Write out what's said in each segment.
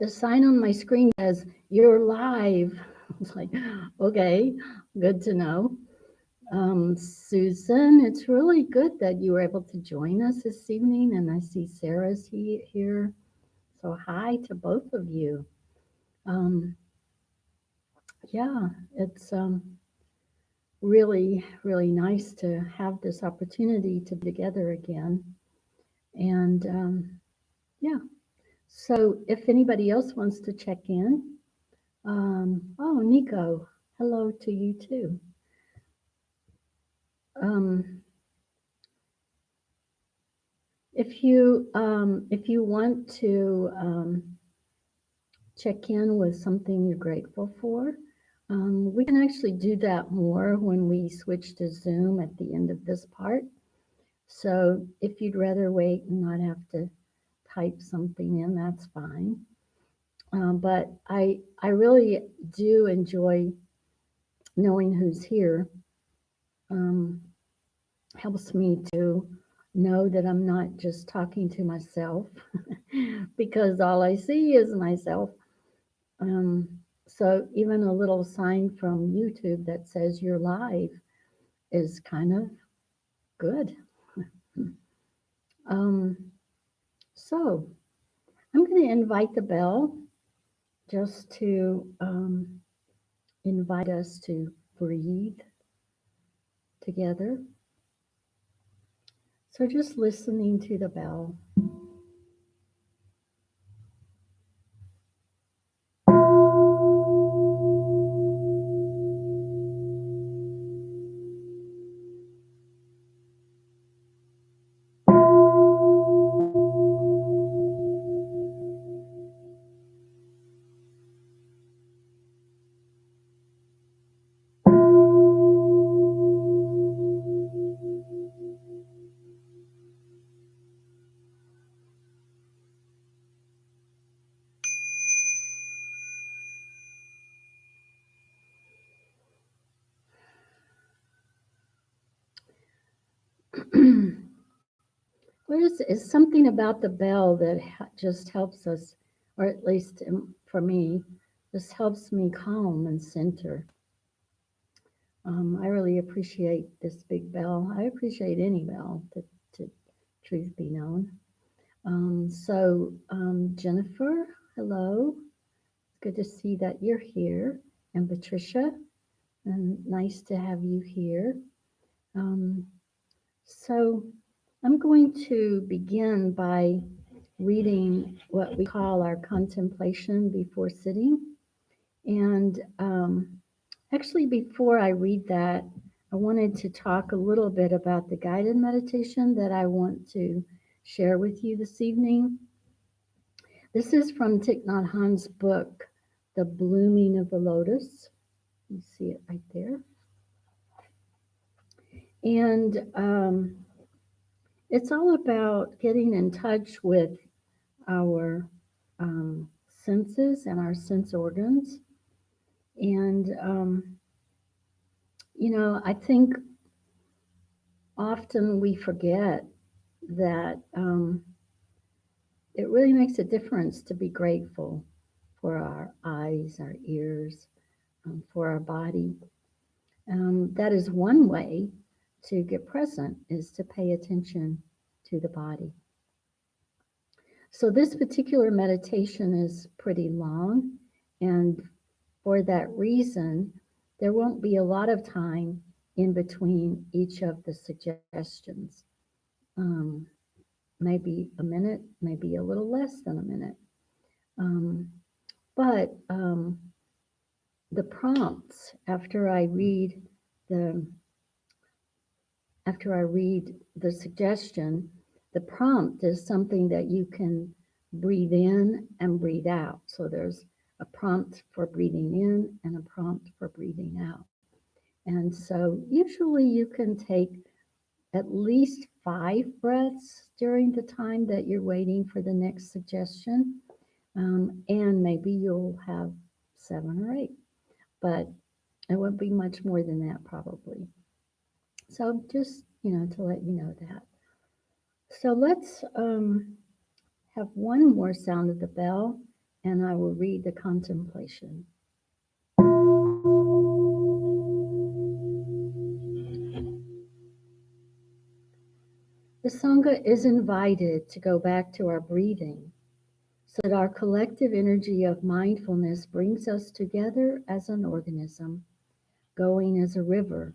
The sign on my screen says, "You're live." It's like, okay, good to know. Susan, it's really good that you were able to join us this evening, and I see Sarah's here. So hi to both of you. Um, yeah, it's really, really nice to have this opportunity to be together again. And yeah, so if anybody else wants to check in, oh, Nico, hello to you too. Um, if you want to check in with something you're grateful for, we can actually do that more when we switch to Zoom at the end of this part. So if you'd rather wait and not have to type something in, that's fine. But I really do enjoy knowing who's here. Um, Helps me to know that I'm not just talking to myself because all I see is myself. Um, so even a little sign from YouTube that says you're live is kind of good. Um, so I'm going to invite the bell just to invite us to breathe together. So just listening to the bell. Is something about the bell that just helps us, or at least for me, just helps me calm and center. I really appreciate this big bell. I appreciate any bell, to truth be known. Jennifer, hello. It's good to see that you're here. And Patricia, and nice to have you here. Um, so I'm going to begin by reading what we call our contemplation before sitting. And actually, before I read that, I wanted to talk a little bit about the guided meditation that I want to share with you this evening. This is from Thich Nhat Hanh's book, The Blooming of the Lotus. You see it right there. And it's all about getting in touch with our senses and our sense organs. And, I think often we forget that it really makes a difference to be grateful for our eyes, our ears, for our body. That is one way to get present, is to pay attention to the body. So this particular meditation is pretty long, and for that reason, there won't be a lot of time in between each of the suggestions. Um, Maybe a minute, maybe a little less than a minute. But the prompts the after I read the suggestion, the prompt is something that you can breathe in and breathe out. So there's a prompt for breathing in and a prompt for breathing out. And so usually you can take at least 5 breaths during the time that you're waiting for the next suggestion. And maybe you'll have 7 or 8, but it won't be much more than that probably. So just, to let you know that. So let's have one more sound of the bell, and I will read the contemplation. The Sangha is invited to go back to our breathing so that our collective energy of mindfulness brings us together as an organism, going as a river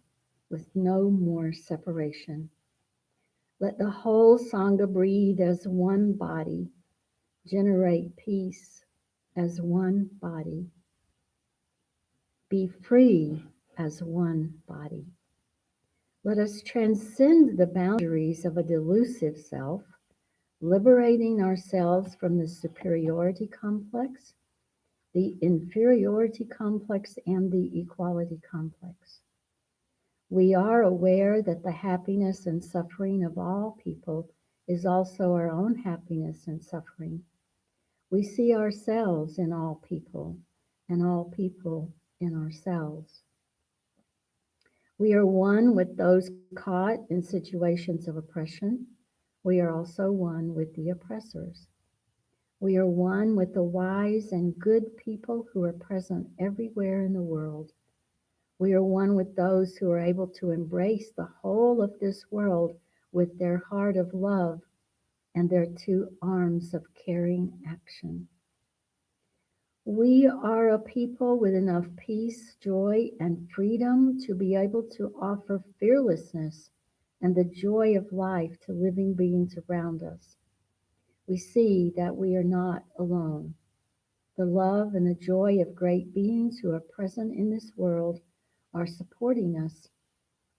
with no more separation. Let the whole Sangha breathe as one body, generate peace as one body, be free as one body. Let us transcend the boundaries of a delusive self, liberating ourselves from the superiority complex, the inferiority complex, and the equality complex. We are aware that the happiness and suffering of all people is also our own happiness and suffering. We see ourselves in all people and all people in ourselves. We are one with those caught in situations of oppression. We are also one with the oppressors. We are one with the wise and good people who are present everywhere in the world. We are one with those who are able to embrace the whole of this world with their heart of love and their two arms of caring action. We are a people with enough peace, joy, and freedom to be able to offer fearlessness and the joy of life to living beings around us. We see that we are not alone. The love and the joy of great beings who are present in this world are supporting us,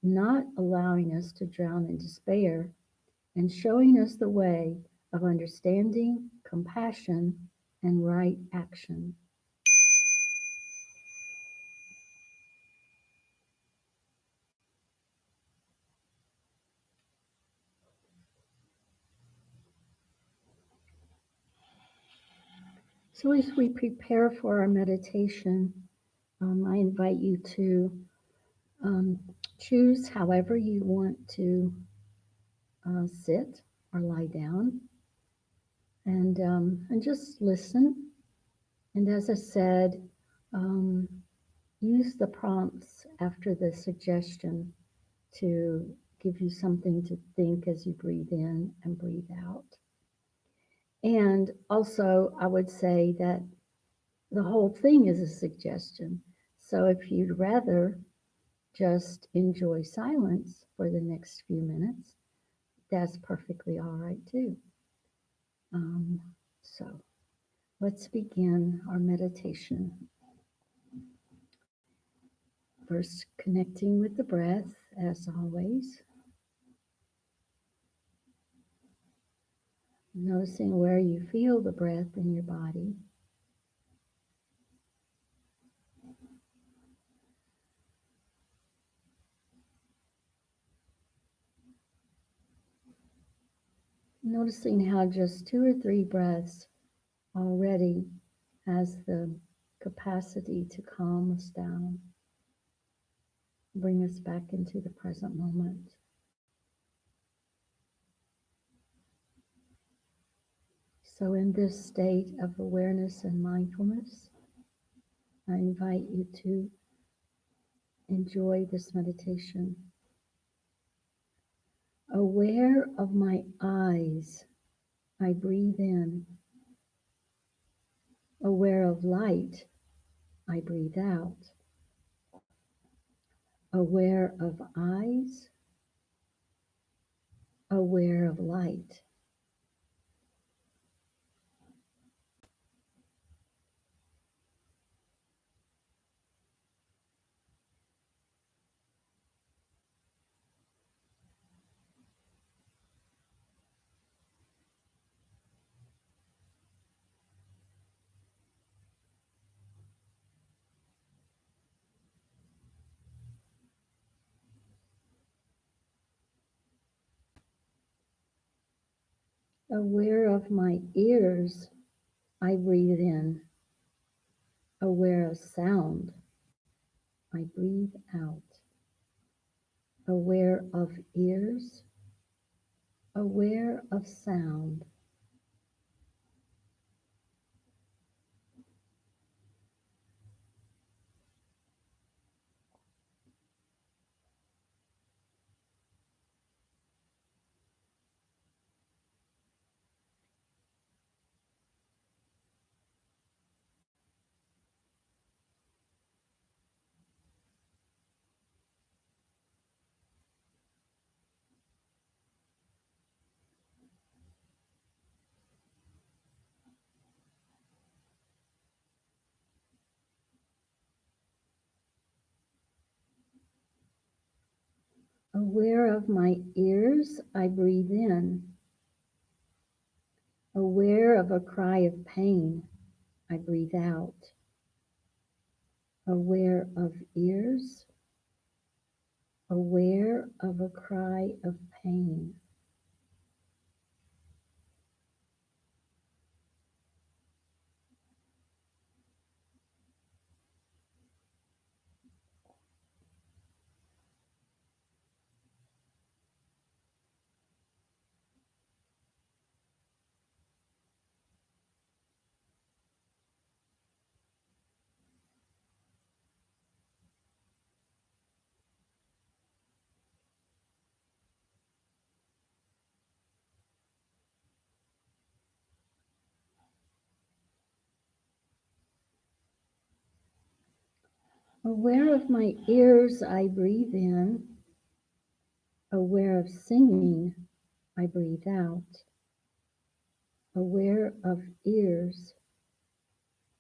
not allowing us to drown in despair, and showing us the way of understanding, compassion, and right action. So as we prepare for our meditation, I invite you to um, choose however you want to sit or lie down, and just listen. And as I said, um, use the prompts after the suggestion to give you something to think as you breathe in and breathe out. And also, I would say that the whole thing is a suggestion. So if you'd rather just enjoy silence for the next few minutes, that's perfectly all right too. Um, so let's begin our meditation. First, connecting with the breath, as always. Noticing where you feel the breath in your body. Noticing how just 2 or 3 breaths already has the capacity to calm us down, bring us back into the present moment. So in this state of awareness and mindfulness, I invite you to enjoy this meditation. Aware of my eyes, I breathe in. Aware of light, I breathe out. Aware of eyes, aware of light. Aware of my ears, I breathe in. Aware of sound, I breathe out. Aware of ears, aware of sound. Aware of my ears, I breathe in. Aware of a cry of pain, I breathe out. Aware of ears, aware of a cry of pain. Aware of my ears, I breathe in. Aware of singing, I breathe out. Aware of ears,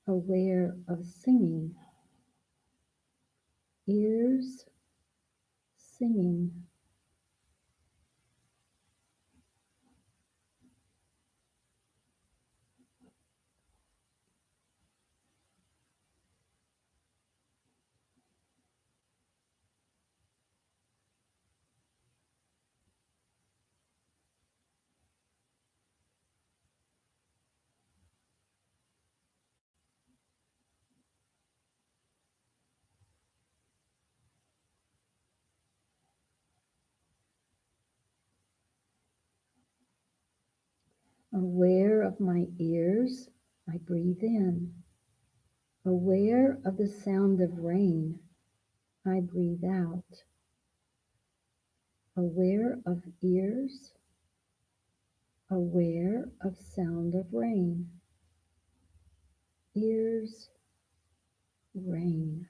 aware of singing. Ears, singing. Aware of my ears, I breathe in. Aware of the sound of rain, I breathe out. Aware of ears, aware of sound of rain. Ears, rain.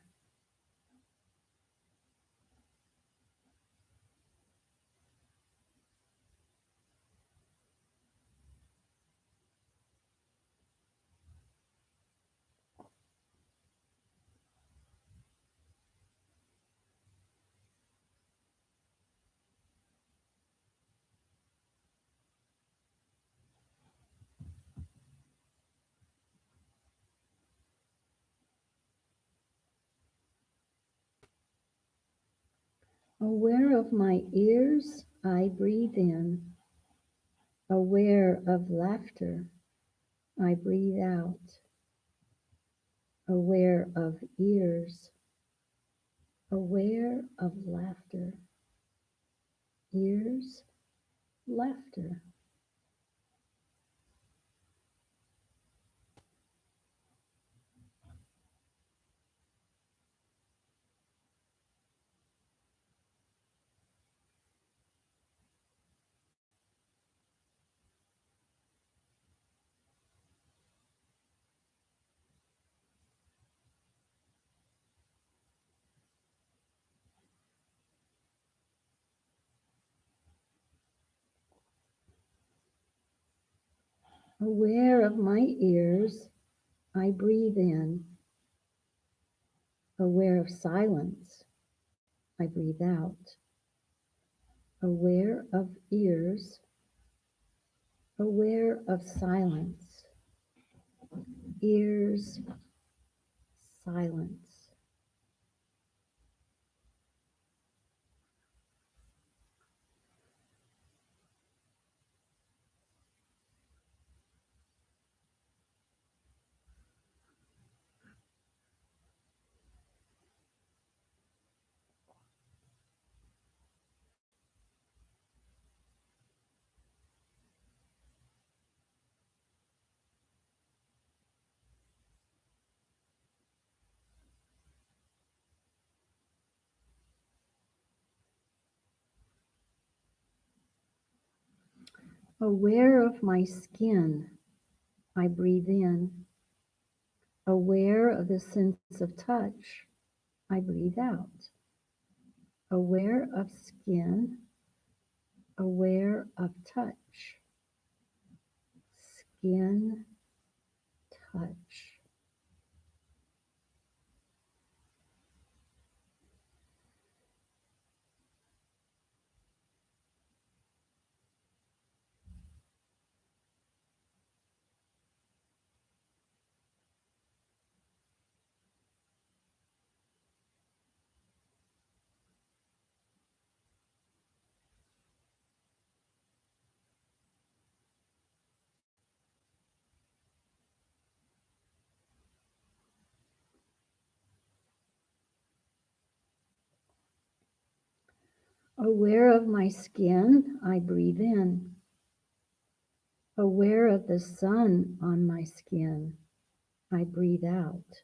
Aware of my ears, I breathe in. Aware of laughter, I breathe out. Aware of ears, aware of laughter. Ears, laughter. Aware of my ears, I breathe in. Aware of silence, I breathe out. Aware of ears, aware of silence. Ears, silence. Aware of my skin, I breathe in. Aware of the sense of touch, I breathe out. Aware of skin, aware of touch. Skin, touch. Aware of my skin, I breathe in. Aware of the sun on my skin, I breathe out.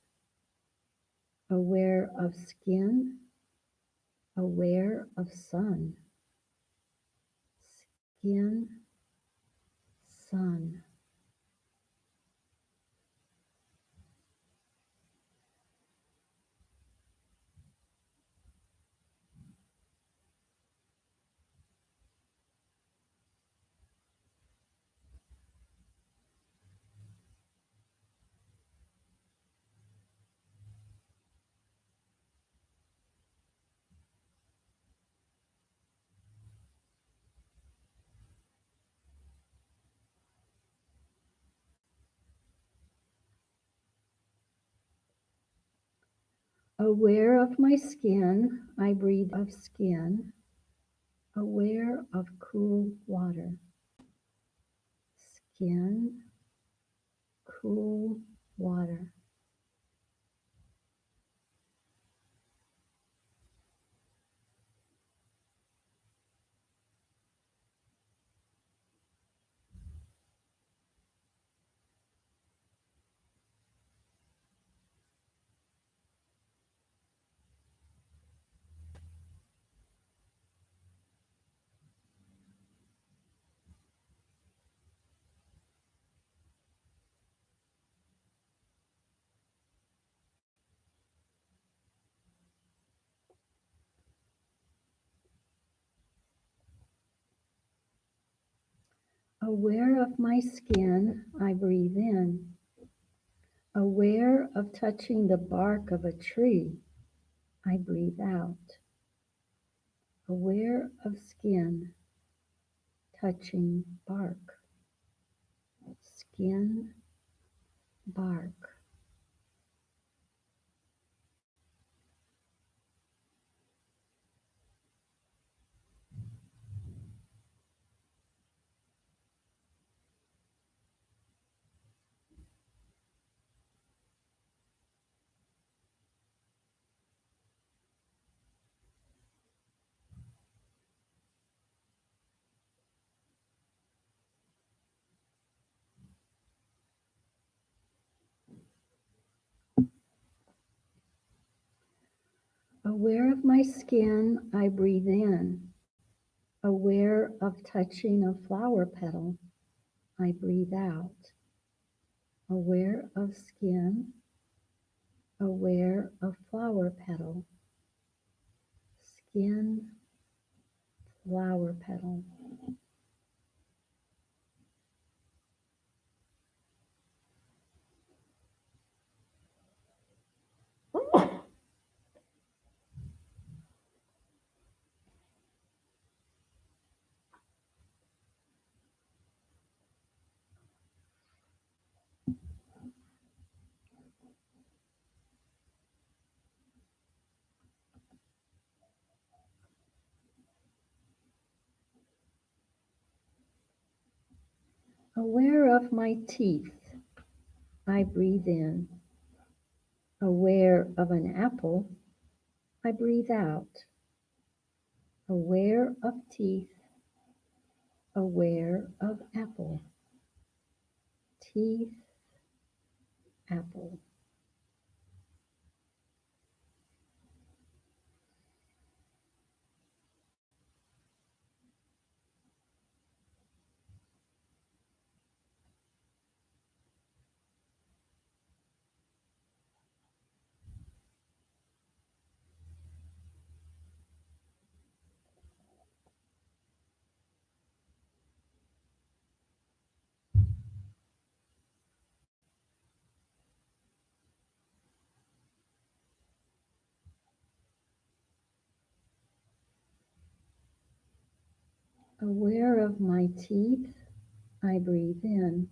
Aware of skin, aware of sun. Skin, sun. Aware of my skin, I breathe of skin. Aware of cool water. Skin, cool water. Aware of my skin, I breathe in. Aware of touching the bark of a tree, I breathe out. Aware of skin, touching bark. Skin, bark. Aware of my skin, I breathe in. Aware of touching a flower petal, I breathe out. Aware of skin, aware of flower petal. Skin, flower petal. Aware of my teeth, I breathe in. Aware of an apple, I breathe out. Aware of teeth, aware of apple. Teeth, apple. Aware of my teeth, I breathe in.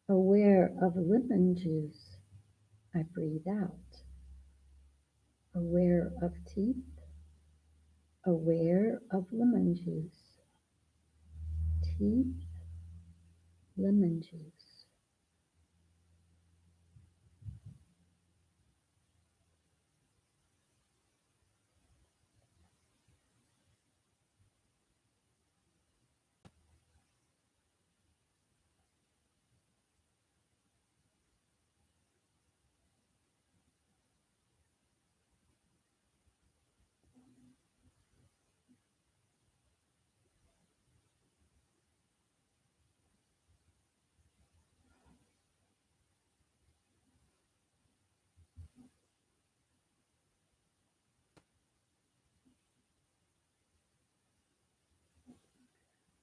Aware of lemon juice, I breathe out. Aware of teeth, aware of lemon juice. Teeth, lemon juice.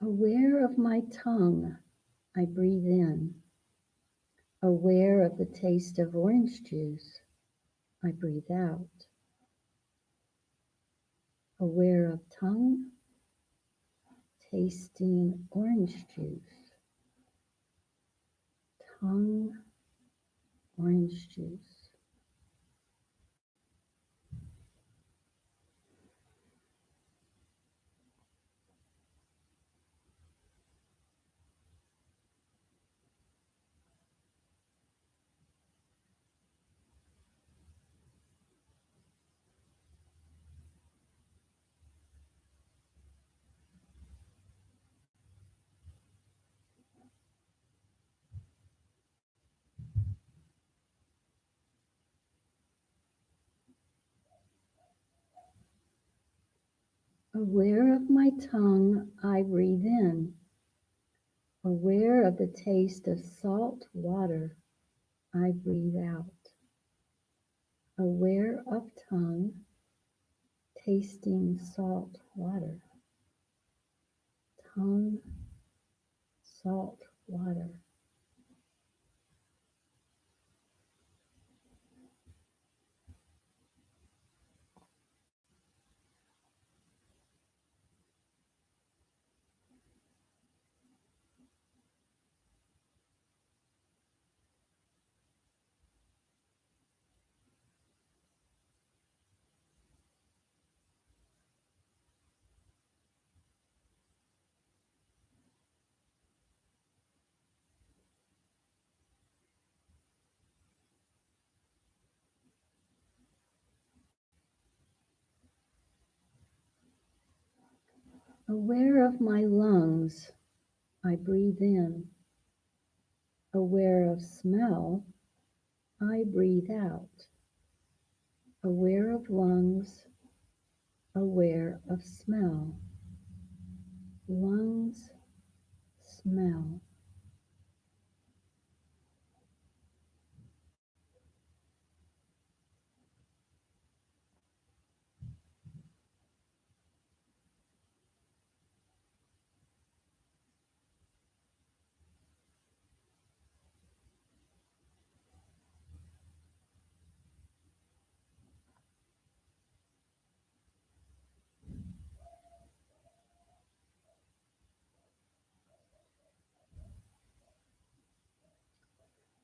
Aware of my tongue, I breathe in. Aware of the taste of orange juice, I breathe out. Aware of tongue, tasting orange juice. Tongue, orange juice. Aware of my tongue, I breathe in. Aware of the taste of salt water, I breathe out. Aware of tongue, tasting salt water. Tongue, salt water. Aware of my lungs, I breathe in. Aware of smell, I breathe out. Aware of lungs, aware of smell. Lungs, smell.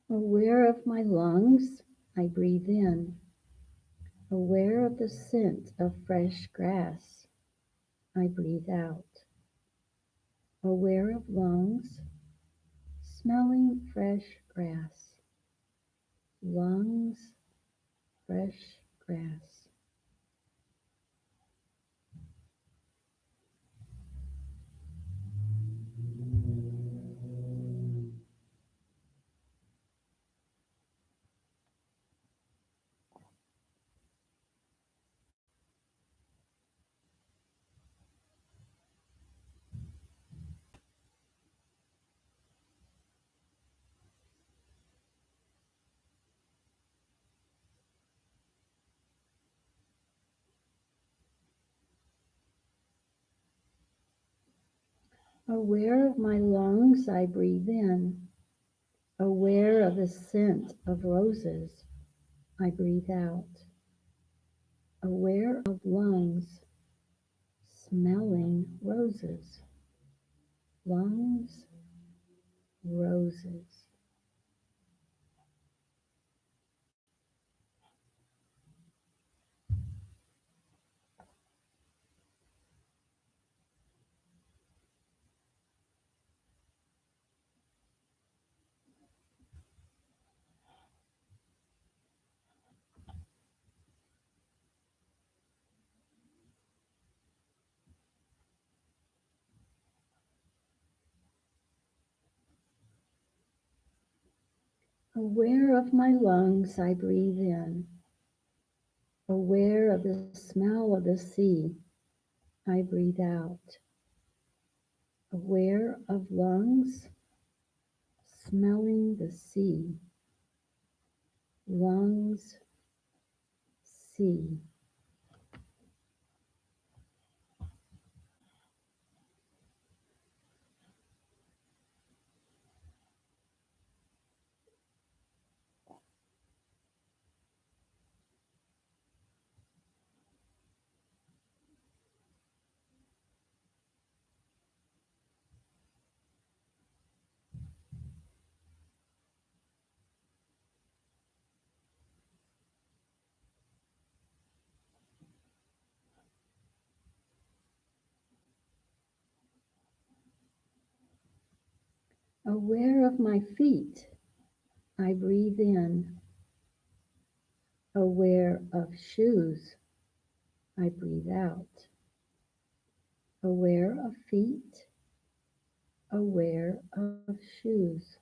Aware of my lungs, I breathe in. Aware of the scent of fresh grass, I breathe out. Aware of lungs, smelling fresh grass. Lungs, fresh grass. Aware of my lungs, I breathe in. Aware of the scent of roses, I breathe out. Aware of lungs, smelling roses. Lungs, roses. Aware of my lungs, I breathe in. Aware of the smell of the sea, I breathe out. Aware of lungs, smelling the sea. Lungs, sea. Aware of my feet, I breathe in. Aware of shoes, I breathe out. Aware of feet, aware of shoes.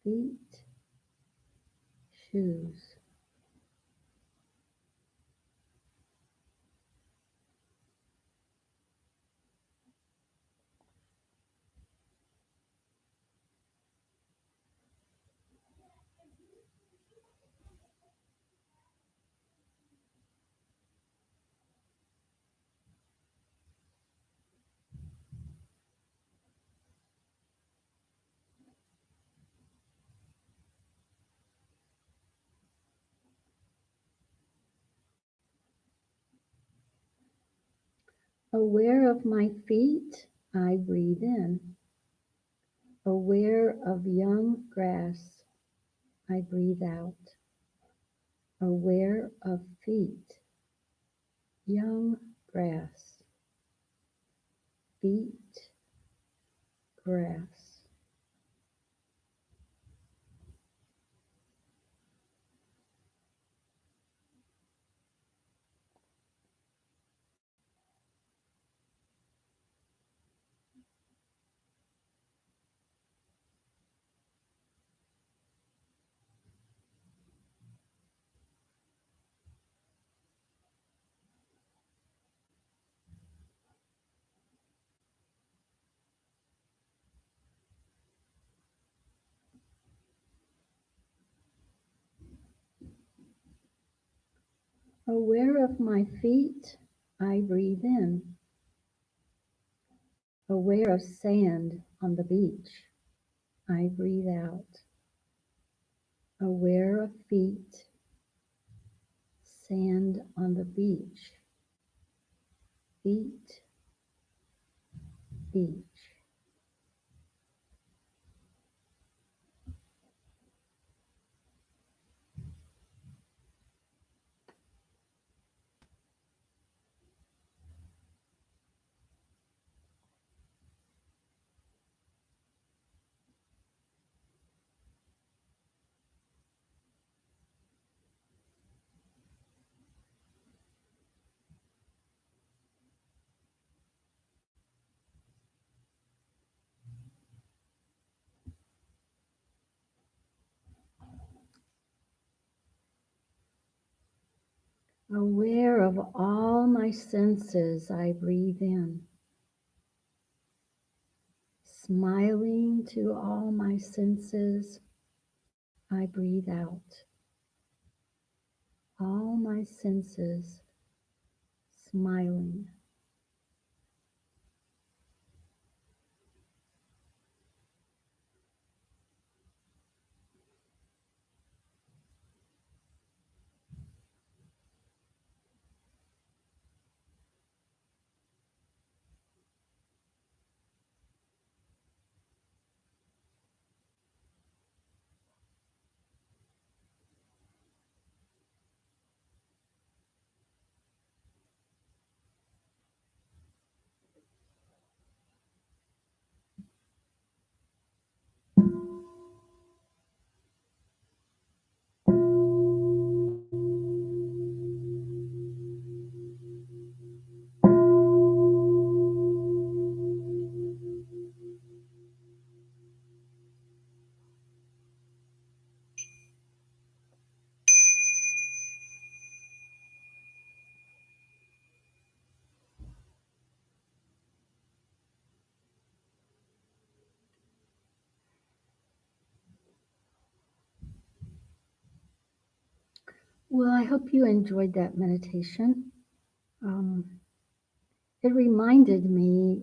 Feet, shoes. Aware of my feet, I breathe in. Aware of young grass, I breathe out. Aware of feet, young grass. Feet, grass. Aware of my feet, I breathe in. Aware of sand on the beach, I breathe out. Aware of feet, sand on the beach. Feet, beach. Aware of all my senses, I breathe in. Smiling to all my senses, I breathe out. All my senses smiling. Well, I hope you enjoyed that meditation. Um, it reminded me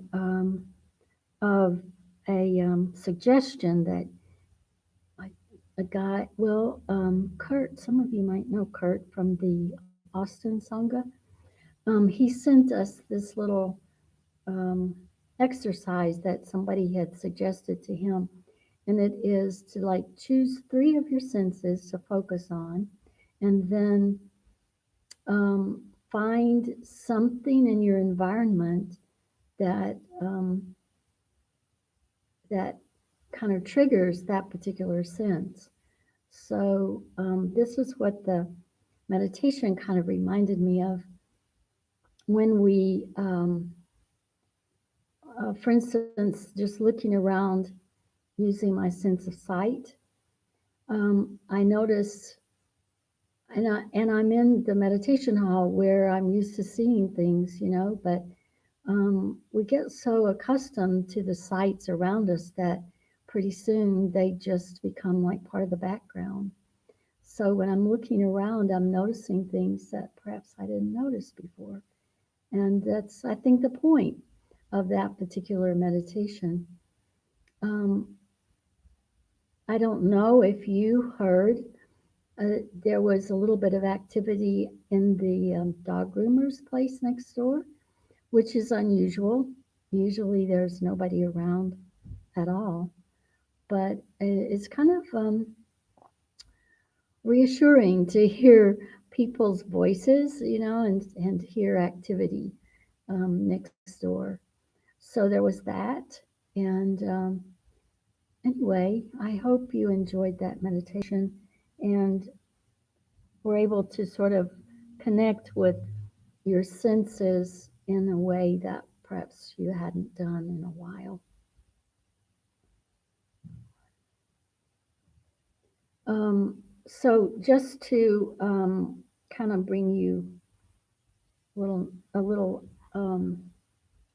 of a suggestion that I, a guy, Kurt, some of you might know Kurt from the Austin Sangha. He sent us this little um, exercise that somebody had suggested to him. And it is to like choose three of your senses to focus on and then find something in your environment that that kind of triggers that particular sense. So this is what the meditation kind of reminded me of when we, for instance, just looking around using my sense of sight, I notice, and I'm in the meditation hall where I'm used to seeing things, but we get so accustomed to the sights around us that pretty soon they just become like part of the background. So when I'm looking around, I'm noticing things that perhaps I didn't notice before. And that's, I think, the point of that particular meditation. Um, I don't know if you heard, there was a little bit of activity in the dog groomer's place next door, which is unusual. Usually there's nobody around at all. But it's kind of reassuring to hear people's voices, and hear activity next door. So there was that. And anyway, I hope you enjoyed that meditation and were able to sort of connect with your senses in a way that perhaps you hadn't done in a while. So just to kind of bring you a little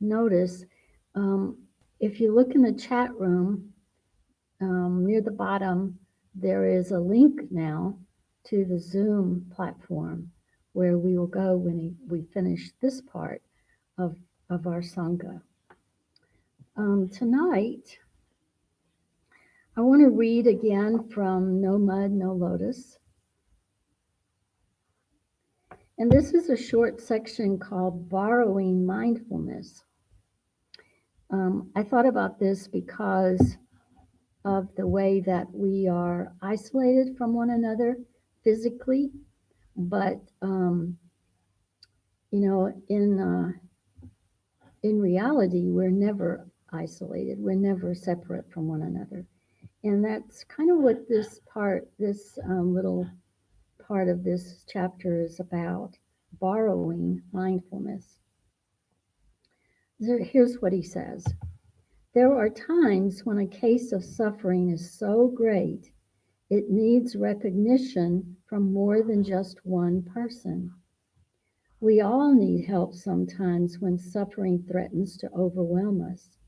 notice, um, if you look in the chat room near the bottom, there is a link now to the Zoom platform where we will go when we finish this part of our Sangha. Tonight, I want to read again from No Mud, No Lotus. And this is a short section called Borrowing Mindfulness. I thought about this because of the way that we are isolated from one another physically, but in reality, we're never isolated. We're never separate from one another, and that's kind of what this little part of this chapter is about: borrowing mindfulness. Here's what he says. There are times when a case of suffering is so great it needs recognition from more than just one person. We all need help sometimes when suffering threatens to overwhelm us.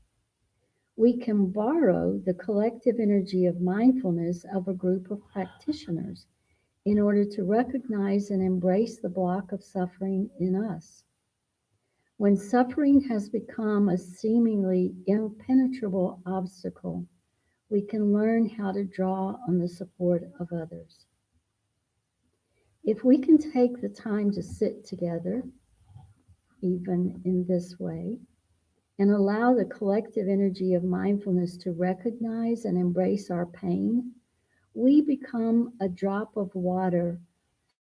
We can borrow the collective energy of mindfulness of a group of practitioners in order to recognize and embrace the block of suffering in us. When suffering has become a seemingly impenetrable obstacle, we can learn how to draw on the support of others. If we can take the time to sit together, even in this way, and allow the collective energy of mindfulness to recognize and embrace our pain, we become a drop of water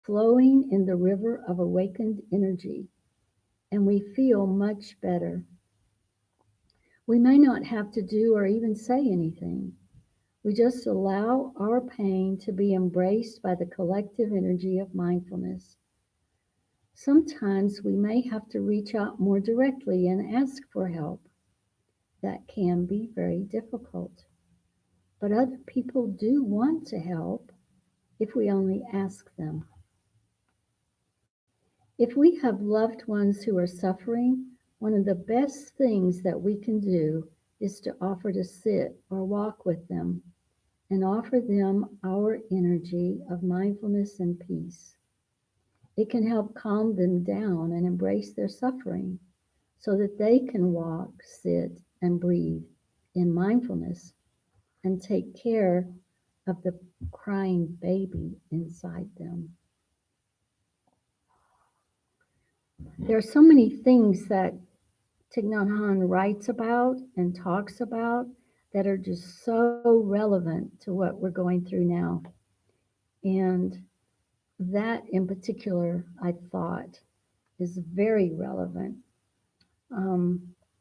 flowing in the river of awakened energy, and we feel much better. We may not have to do or even say anything. We just allow our pain to be embraced by the collective energy of mindfulness. Sometimes we may have to reach out more directly and ask for help. That can be very difficult. But other people do want to help if we only ask them. If we have loved ones who are suffering, one of the best things that we can do is to offer to sit or walk with them and offer them our energy of mindfulness and peace. It can help calm them down and embrace their suffering so that they can walk, sit, and breathe in mindfulness and take care of the crying baby inside them. There are so many things that Thich Nhat Hanh writes about and talks about that are just so relevant to what we're going through now. And that in particular, I thought, is very relevant.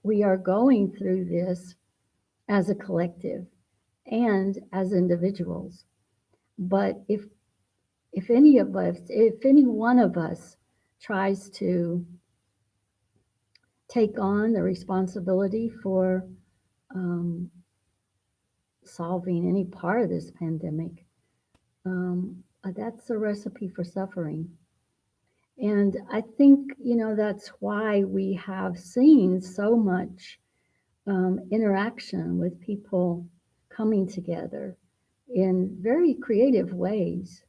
We are going through this as a collective. and as individuals. But if any of us, if any one of us tries to take on the responsibility for um, solving any part of this pandemic, that's a recipe for suffering. And I think, that's why we have seen so much interaction with people coming together in very creative ways.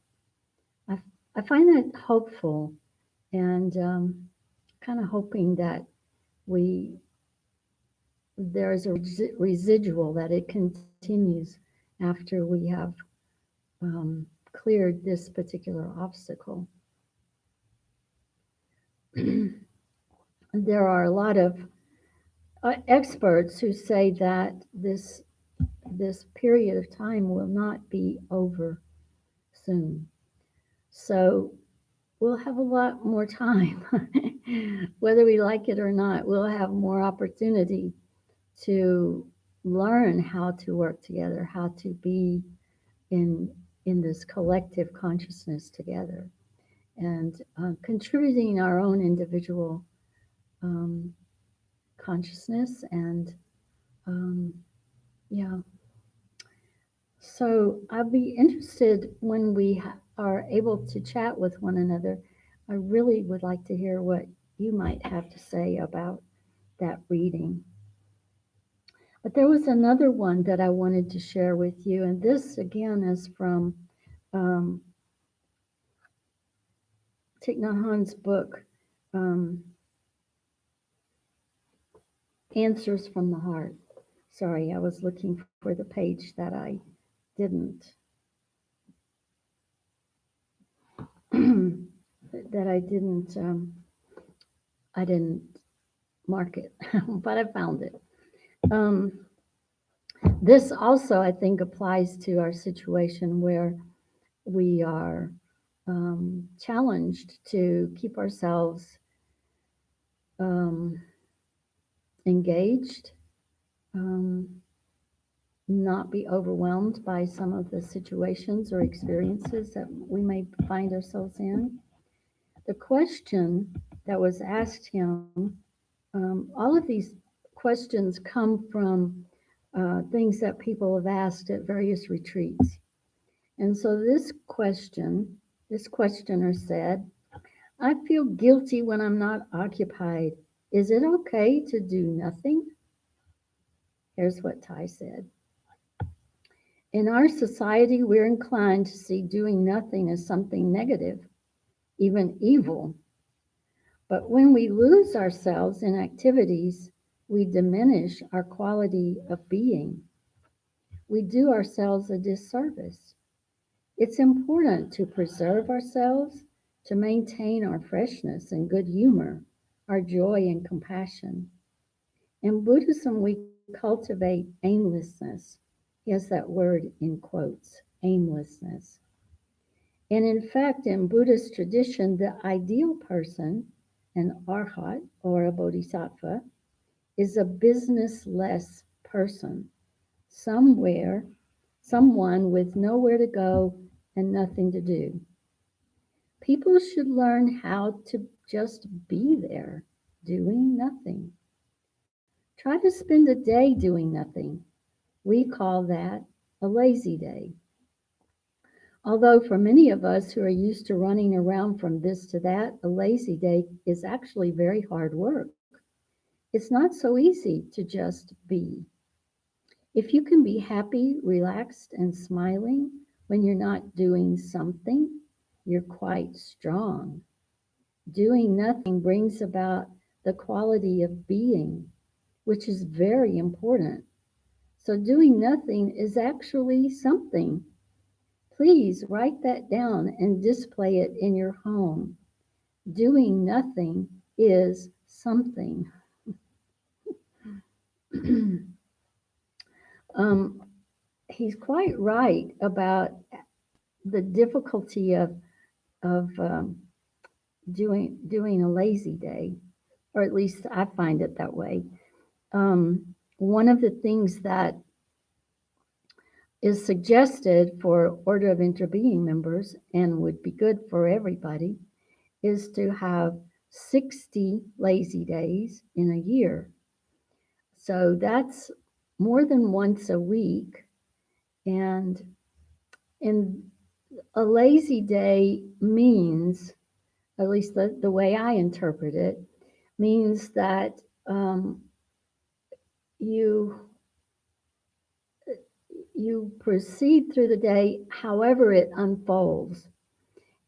I, I find that hopeful and kind of hoping that we there's a residual that it continues after we have cleared this particular obstacle. There are a lot of experts who say that this period of time will not be over soon. So we'll have a lot more time, whether we like it or not. We'll have more opportunity to learn how to work together, how to be in in this collective consciousness together, and contributing our own individual um, consciousness and um, yeah. So I'll be interested when we are able to chat with one another. I really would like to hear what you might have to say about that reading. But there was another one that I wanted to share with you, and this again is from um, Thich Nhat Hanh's book, um, Answers from the Heart. Sorry, I was looking for the page that I didn't that I didn't mark it, but I found it. Um, this also, I think, applies to our situation where we are challenged to keep ourselves um, engaged, um, not be overwhelmed by some of the situations or experiences that we may find ourselves in. The question that was asked him, all of these questions come from things that people have asked at various retreats. And so this questioner said, I feel guilty when I'm not occupied. Is it okay to do nothing? Here's what Ty said. In our society, we're inclined to see doing nothing as something negative, even evil. But when we lose ourselves in activities, we diminish our quality of being. We do ourselves a disservice. It's important to preserve ourselves, to maintain our freshness and good humor, our joy and compassion. In Buddhism, we cultivate aimlessness. He has that word in quotes, aimlessness. And in fact, in Buddhist tradition, the ideal person, an arhat or a bodhisattva, is a businessless person, somewhere, someone with nowhere to go and nothing to do. People should learn how to just be there, doing nothing. Try to spend a day doing nothing. We call that a lazy day. Although for many of us who are used to running around from this to that, a lazy day is actually very hard work. It's not so easy to just be. If you can be happy, relaxed, and smiling when you're not doing something, you're quite strong. Doing nothing brings about the quality of being, which is very important. So doing nothing is actually something. Please write that down and display it in your home. Doing nothing is something. um, he's quite right about the difficulty of doing a lazy day, or at least I find it that way. One of the things that is suggested for Order of Interbeing members and would be good for everybody is to have 60 lazy days in a year. So that's more than once a week. And in a lazy day means, at least the way I interpret it, means that you you proceed through the day however it unfolds.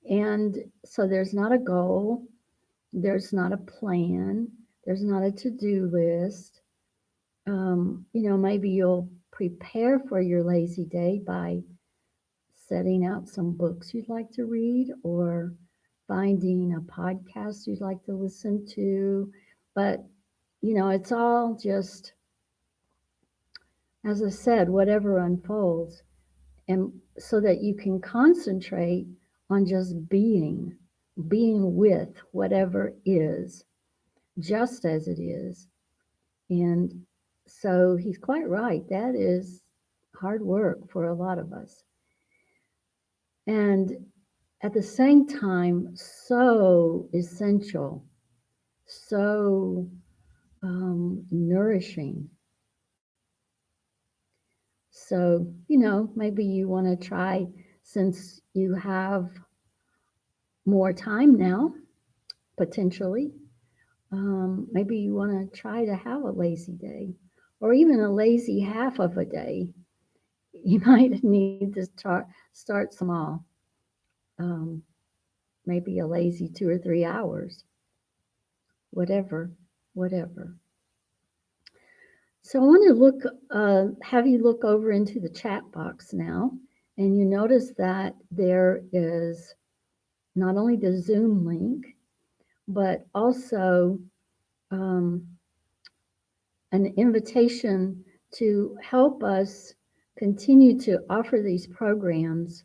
And so there's not a goal, there's not a plan, there's not a to-do list. Maybe you'll prepare for your lazy day by setting out some books you'd like to read or finding a podcast you'd like to listen to. But, it's all just, as I said, whatever unfolds. And so that you can concentrate on just being with whatever is, just as it is. And so he's quite right. That is hard work for a lot of us. And at the same time, so essential, so nourishing. So, maybe you want to try, since you have more time now, potentially, maybe you want to try to have a lazy day or even a lazy half of a day. You might need to start small, um, maybe a lazy 2 or 3 hours, whatever, whatever. So I want to have you look over into the chat box now, and you notice that there is not only the Zoom link, but also um, an invitation to help us continue to offer these programs.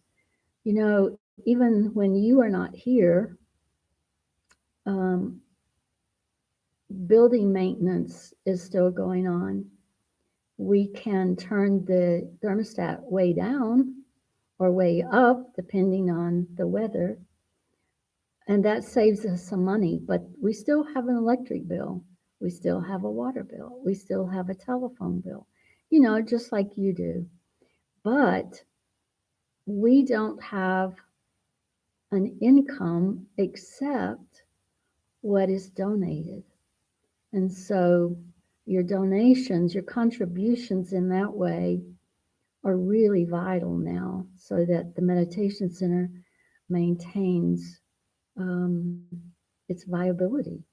Even when you are not here, um, building maintenance is still going on. We can turn the thermostat way down or way up, depending on the weather, and that saves us some money, but we still have an electric bill. We still have a water bill. We still have a telephone bill, just like you do. But we don't have an income except what is donated. And so your donations, your contributions in that way are really vital now so that the meditation center maintains its viability.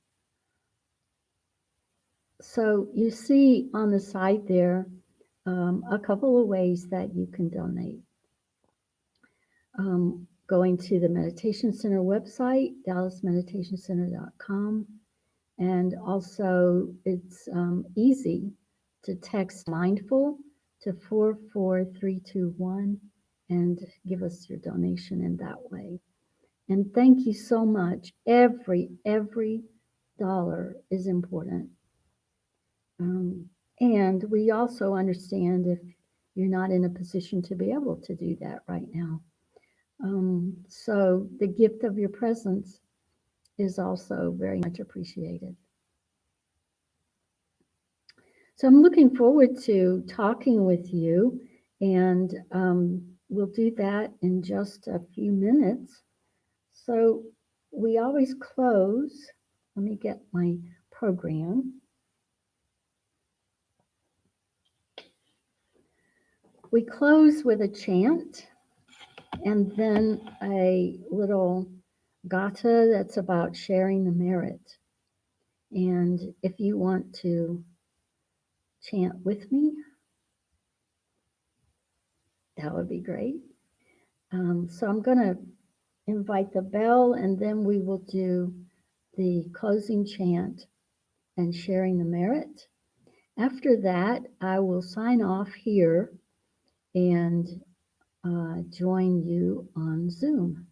So you see on the side there a couple of ways that you can donate. Going to the Meditation Center website, dallasmeditationcenter.com, and also it's easy to text mindful to 44321 and give us your donation in that way. And thank you so much. Every dollar is important. And we also understand if you're not in a position to be able to do that right now. So the gift of your presence is also very much appreciated. So I'm looking forward to talking with you, and we'll do that in just a few minutes. So we always close. Let me get my program. We close with a chant and then a little gata that's about sharing the merit. And if you want to chant with me, that would be great. So I'm going to invite the bell, and then we will do the closing chant and sharing the merit. After that, I will sign off here and join you on Zoom.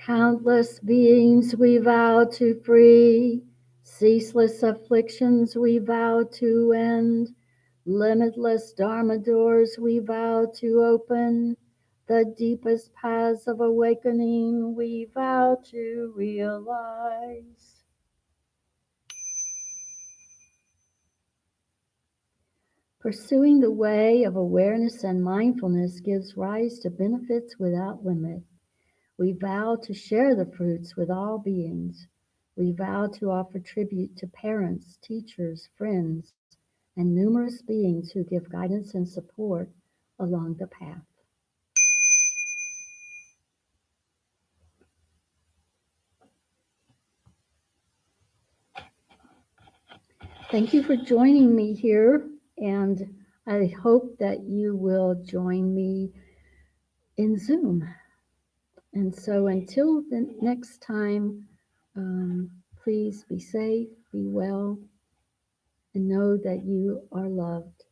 Countless beings we vow to free, ceaseless afflictions we vow to end, limitless dharma doors we vow to open, the deepest paths of awakening we vow to realize. Pursuing the way of awareness and mindfulness gives rise to benefits without limit. We vow to share the fruits with all beings. We vow to offer tribute to parents, teachers, friends, and numerous beings who give guidance and support along the path. Thank you for joining me here, and I hope that you will join me in Zoom. And so until the next time, please be safe, be well, and know that you are loved.